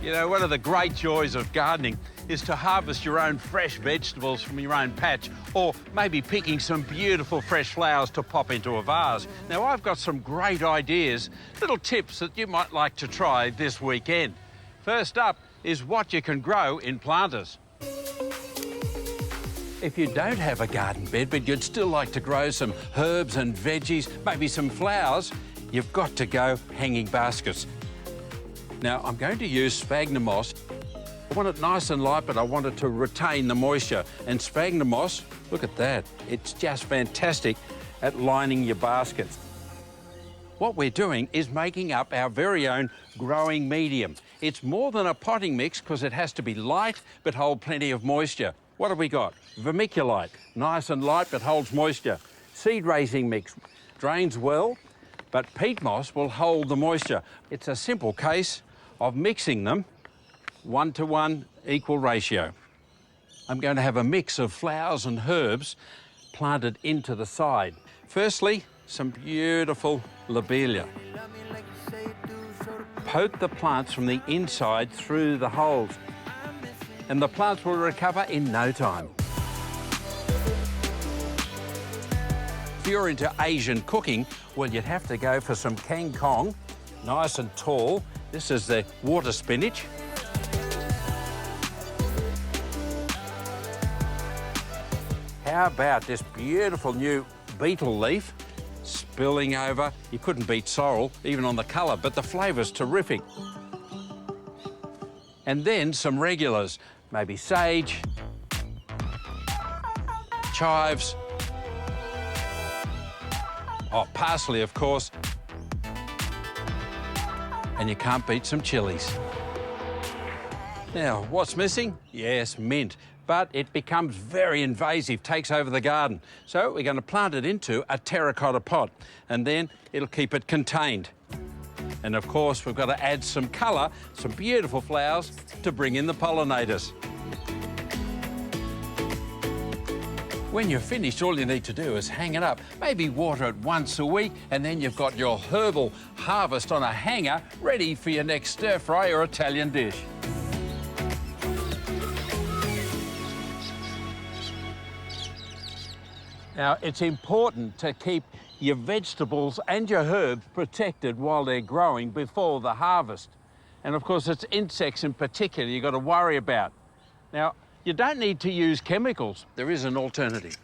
You know, one of the great joys of gardening is to harvest your own fresh vegetables from your own patch, or maybe picking some beautiful fresh flowers to pop into a vase. Now, I've got some great ideas, little tips that you might like to try this weekend. First up is what you can grow in planters. If you don't have a garden bed, but you'd still like to grow some herbs and veggies, maybe some flowers, you've got to go hanging baskets. Now, I'm going to use sphagnum moss. I want it nice and light, but I want it to retain the moisture. And sphagnum moss, look at that. It's just fantastic at lining your baskets. What we're doing is making up our very own growing medium. It's more than a potting mix because it has to be light but hold plenty of moisture. What have we got? Vermiculite, nice and light but holds moisture. Seed raising mix, drains well, but peat moss will hold the moisture. It's a simple case of mixing them 1-to-1 equal ratio. I'm going to have a mix of flowers and herbs planted into the side. Firstly, some beautiful lobelia. Poke the plants from the inside through the holes, and the plants will recover in no time. If you're into Asian cooking, well, you'd have to go for some kangkong, nice and tall. This is the water spinach. How about this beautiful new beetle leaf spilling over? You couldn't beat sorrel, even on the colour, but the flavour's terrific. And then some regulars, maybe sage, chives, parsley, of course. And you can't beat some chilies. Now, what's missing? Yes, mint. But it becomes very invasive, takes over the garden. So we're going to plant it into a terracotta pot, and then it'll keep it contained. And of course, we've got to add some colour, some beautiful flowers to bring in the pollinators. When you're finished, all you need to do is hang it up. Maybe water it once a week, and then you've got your herbal harvest on a hanger ready for your next stir-fry or Italian dish. Now, it's important to keep your vegetables and your herbs protected while they're growing before the harvest. And of course, it's insects in particular you've got to worry about. Now, you don't need to use chemicals. There is an alternative.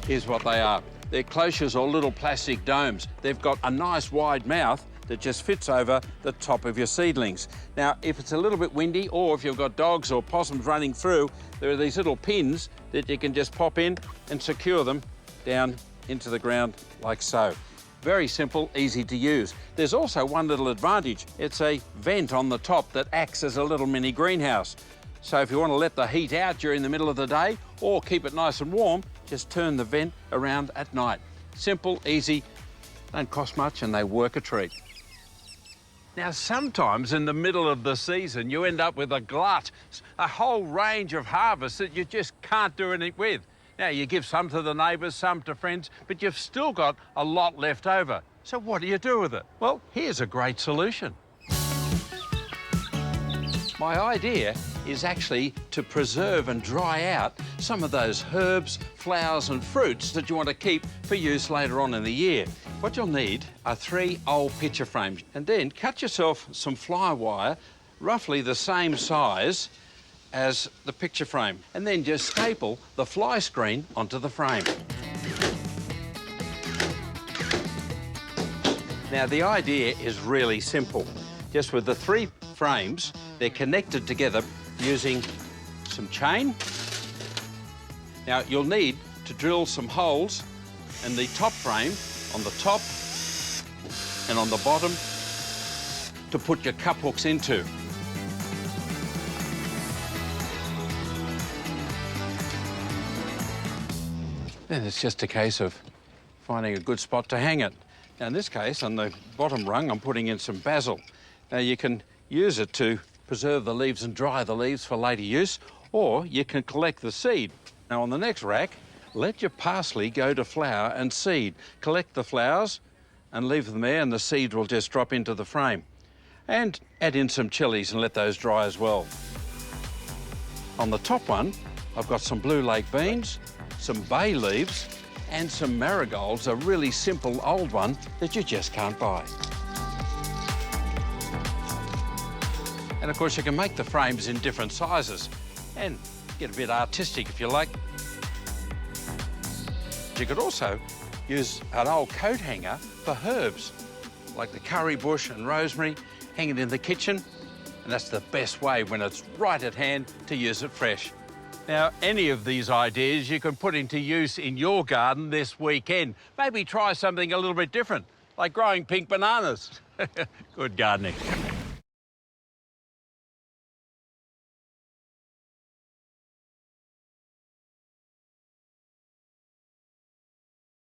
Here's what they are. They're cloches or little plastic domes. They've got a nice wide mouth that just fits over the top of your seedlings. Now, if it's a little bit windy, or if you've got dogs or possums running through, there are these little pins that you can just pop in and secure them down into the ground like so. Very simple, easy to use. There's also one little advantage. It's a vent on the top that acts as a little mini greenhouse. So if you want to let the heat out during the middle of the day or keep it nice and warm, just turn the vent around at night. Simple, easy, don't cost much, and they work a treat. Now, sometimes in the middle of the season, you end up with a glut, a whole range of harvests that you just can't do anything with. Now, you give some to the neighbours, some to friends, but you've still got a lot left over. So what do you do with it? Well, here's a great solution. My idea is actually to preserve and dry out some of those herbs, flowers and fruits that you want to keep for use later on in the year. What you'll need are 3 old picture frames, and then cut yourself some fly wire, roughly the same size as the picture frame, and then just staple the fly screen onto the frame. Now, the idea is really simple. Just with the 3 frames, they're connected together using some chain. Now, you'll need to drill some holes in the top frame, on the top and on the bottom, to put your cup hooks into. Then it's just a case of finding a good spot to hang it. Now, in this case, on the bottom rung, I'm putting in some basil. Now, you can use it to preserve the leaves and dry the leaves for later use, or you can collect the seed. Now, on the next rack, let your parsley go to flower and seed. Collect the flowers and leave them there, and the seed will just drop into the frame. And add in some chilies and let those dry as well. On the top one, I've got some blue lake beans, some bay leaves, and some marigolds, a really simple old one that you just can't buy. And of course, you can make the frames in different sizes and get a bit artistic if you like. You could also use an old coat hanger for herbs, like the curry bush and rosemary, hang it in the kitchen, and that's the best way when it's right at hand to use it fresh. Now, any of these ideas you can put into use in your garden this weekend. Maybe try something a little bit different, like growing pink bananas. Good gardening.